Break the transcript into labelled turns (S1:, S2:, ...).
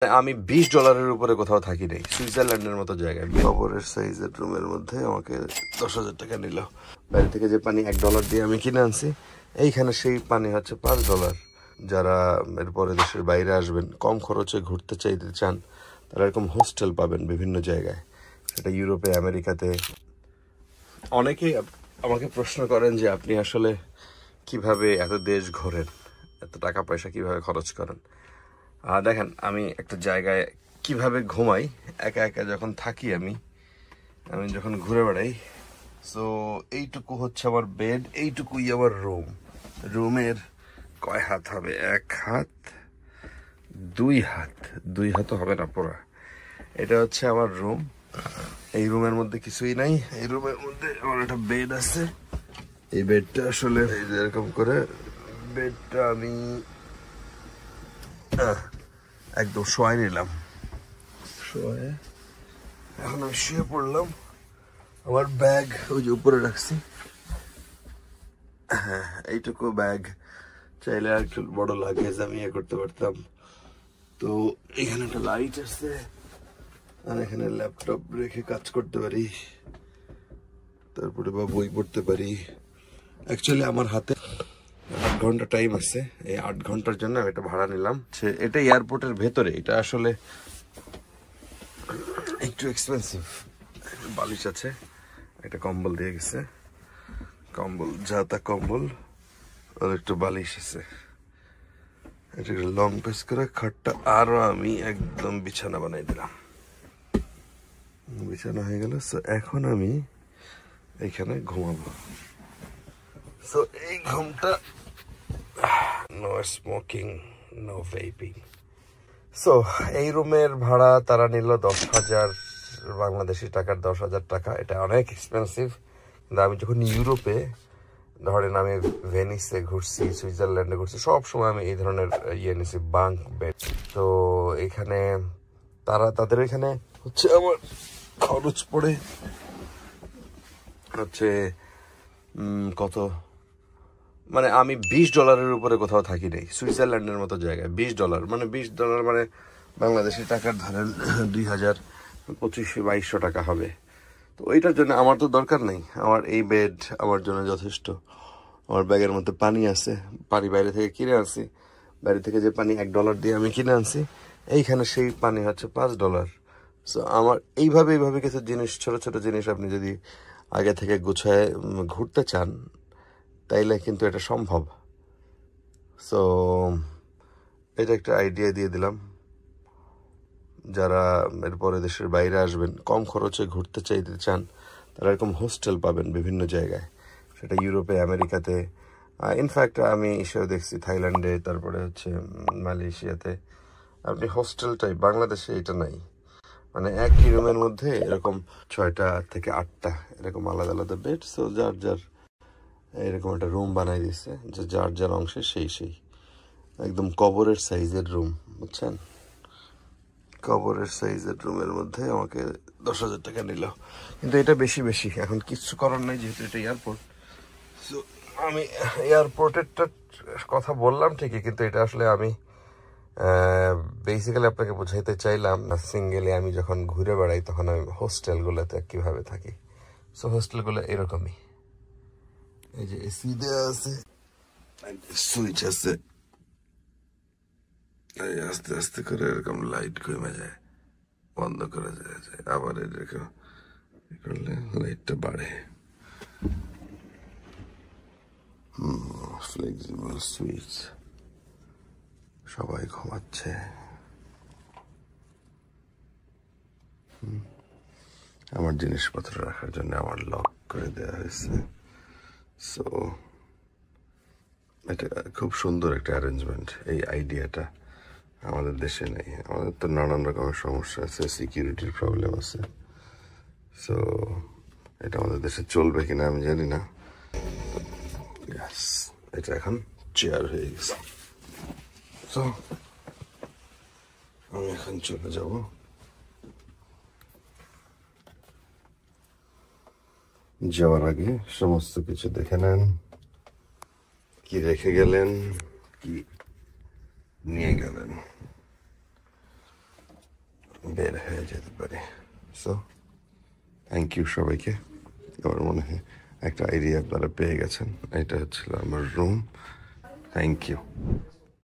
S1: আমি $20 উপরে কোথাও থাকি নাই, সুইজারল্যান্ডের মতো জায়গায়। কবরের সাইজের রুমের মধ্যে আমাকে 10,000 টাকা নিল। বাইরে থেকে যে পানি $1 দিয়ে আমি কিনে আনছি, এইখানে সেই পানি হচ্ছে $5। যারা এরপরে দেশের বাইরে আসবেন, কম খরচে ঘুরতে চাইতে চান, তারা এরকম হোস্টেল পাবেন বিভিন্ন জায়গায়, সেটা ইউরোপে, আমেরিকাতে। অনেকেই আমাকে প্রশ্ন করেন যে আপনি আসলে কিভাবে এত দেশ ঘোরেন, এত টাকা পয়সা কিভাবে খরচ করেন। দেখেন, আমি একটা জায়গায় কিভাবে ঘুমাই, একা একা যখন থাকি, আমি যখন ঘুরে বেড়াই। সো এইটুকু হচ্ছে আমার বেড, এইটুকুই আমার রুম। রুমের কয় হাত হবে? 1 হাত, 2 হাত, 2 হাতও হবে না পুরা। এটা হচ্ছে আমার রুম। এই রুমের মধ্যে কিছুই নাই। এই রুমের মধ্যে আমার একটা বেড আছে। এই বেডটা আসলে এরকম করে বেডটা আমি একদম শোয়াই নিলাম। শোয়ে এখন আমি শুয়ে পড়লাম। আমার ব্যাগ ওই যে উপরে রাখছি। হ্যাঁ, এইটুকু ব্যাগ, চাইলে আর একটু বড় লাগেজ আমি করতে পারতাম। তো এখানে একটা লাইট আছে, আর এখানে ল্যাপটপ রেখে কাজ করতে পারি, তারপরে বা বই পড়তে পারি। অ্যাকচুয়ালি আমার হাতে 8 ঘন্টা টাইম আছে। এই 8 ঘন্টার জন্য আমি এটা ভাড়া নিলাম। এটা এয়ারপোর্টের ভেতরে। এটা আসলে একটু এক্সপেন্সিভ। বালিশ আছে, একটা কম্বল দিয়ে গেছে, কম্বল জাতা কম্বল, আর একটু বালিশ আছে। এটা লং পেস করে খাটটা আরো আমি একদম বিছানা বানাই দিলাম। বিছানা হয়ে গেল। সো এখন আমি এইখানে ঘুমাবো। সো এই ঘুমটা, no smoking, no vaping. So এই রুমের ভাড়া তারা নিল 10,000 বাংলাদেশি টাকার, 10,000 টাকা। এটা অনেক এক্সপেন্সিভ। কিন্তু আমি যখন ইউরোপে, ধরেন আমি ভেনিসে ঘুরছি, সুইজারল্যান্ডে ঘুরছি, সব সময় আমি এই ধরনের নিছি, বাঙ্ক বেড। তো এখানে তাদের এখানে হচ্ছে আমার খরচ পড়ে হচ্ছে কত, মানে আমি $20 উপরে কোথাও থাকি নাই, সুইজারল্যান্ডের মতো জায়গায়। $20 মানে $20 মানে বাংলাদেশি টাকার ধরেন 2,025-2,200 টাকা হবে। তো ওইটার জন্য আমার তো দরকার নেই। আমার এই বেড আমার জন্য যথেষ্ট। আমার ব্যাগের মধ্যে পানি আছে, পানি বাইরে থেকে কিনে আনছি। বাইরে থেকে যে পানি $1 দিয়ে আমি কিনে আনছি, এইখানে সেই পানি হচ্ছে $5। সো আমার এইভাবে কিছু জিনিস, ছোট ছোট জিনিস আপনি যদি আগে থেকে গুছায় ঘুরতে চান, তাইলে কিন্তু এটা সম্ভব। সো এটা একটা আইডিয়া দিয়ে দিলাম। যারা এরপরে দেশের বাইরে আসবেন, কম খরচে ঘুরতে চাইতে চান, তারা এরকম হোস্টেল পাবেন বিভিন্ন জায়গায়, সেটা ইউরোপে, আমেরিকাতে। ইনফ্যাক্ট আমি এসেও দেখছি থাইল্যান্ডে, তারপরে হচ্ছে মালয়েশিয়াতে। আপনি হোস্টেল টাইপ, বাংলাদেশে এটা নাই। মানে একই রুমের মধ্যে এরকম 6টা থেকে 8টা এরকম আলাদা আলাদা বেড। সো যার এরকম একটা রুম বানাই দিচ্ছে, যে যার অংশে সেই একদম কবরের সাইজের রুম, বুঝছেন? কবরের সাইজের রুমের মধ্যে আমাকে 10,000 টাকা নিল। কিন্তু এটা বেশি। এখন কিচ্ছু করার নাই, যেহেতু এটা এয়ারপোর্ট। সো আমি এয়ারপোর্টেরটা কথা বললাম ঠিকই, কিন্তু এটা আসলে আমি বেসিক্যালি আপনাকে বোঝাইতে চাইলাম, সিঙ্গেলি আমি যখন ঘুরে বেড়াই তখন আমি হোস্টেলগুলোতে কিভাবে থাকি। সো হোস্টেলগুলো এরকমই। এই যে এসি দেওয়া আছে, সুইচ আছে, আস্তে আস্তে করে এরকম লাইট কমে যায়, বন্ধ করে যায়, আবার এরকম করলে লাইটটা বাড়ে। Flexible switch. সবাই ঘুমাচ্ছে। আমার জিনিসপত্র রাখার জন্য আমার লক করে দেওয়া হয়েছে। সো এটা খুব সুন্দর একটা অ্যারেঞ্জমেন্ট। এই আইডিয়াটা আমাদের দেশে নেই। আমাদের তো নানান রকমের সমস্যা আছে, সিকিউরিটির প্রবলেম আছে। সো এটা আমাদের দেশে চলবে কিনা আমি জানি না। এটা এখন চেয়ার হয়ে গেছে। সো আমি এখন চলে যাব। যাওয়ার আগে সমস্ত কিছু দেখে নেন, কি রেখে গেলেন, কি নিয়ে গেলেন। বের হয়ে যেতে পারি। সো থ্যাংক ইউ সবাইকে। আমার মনে হয় একটা আইডিয়া আপনারা পেয়ে গেছেন। এটা হচ্ছিল আমার রুম। Thank you.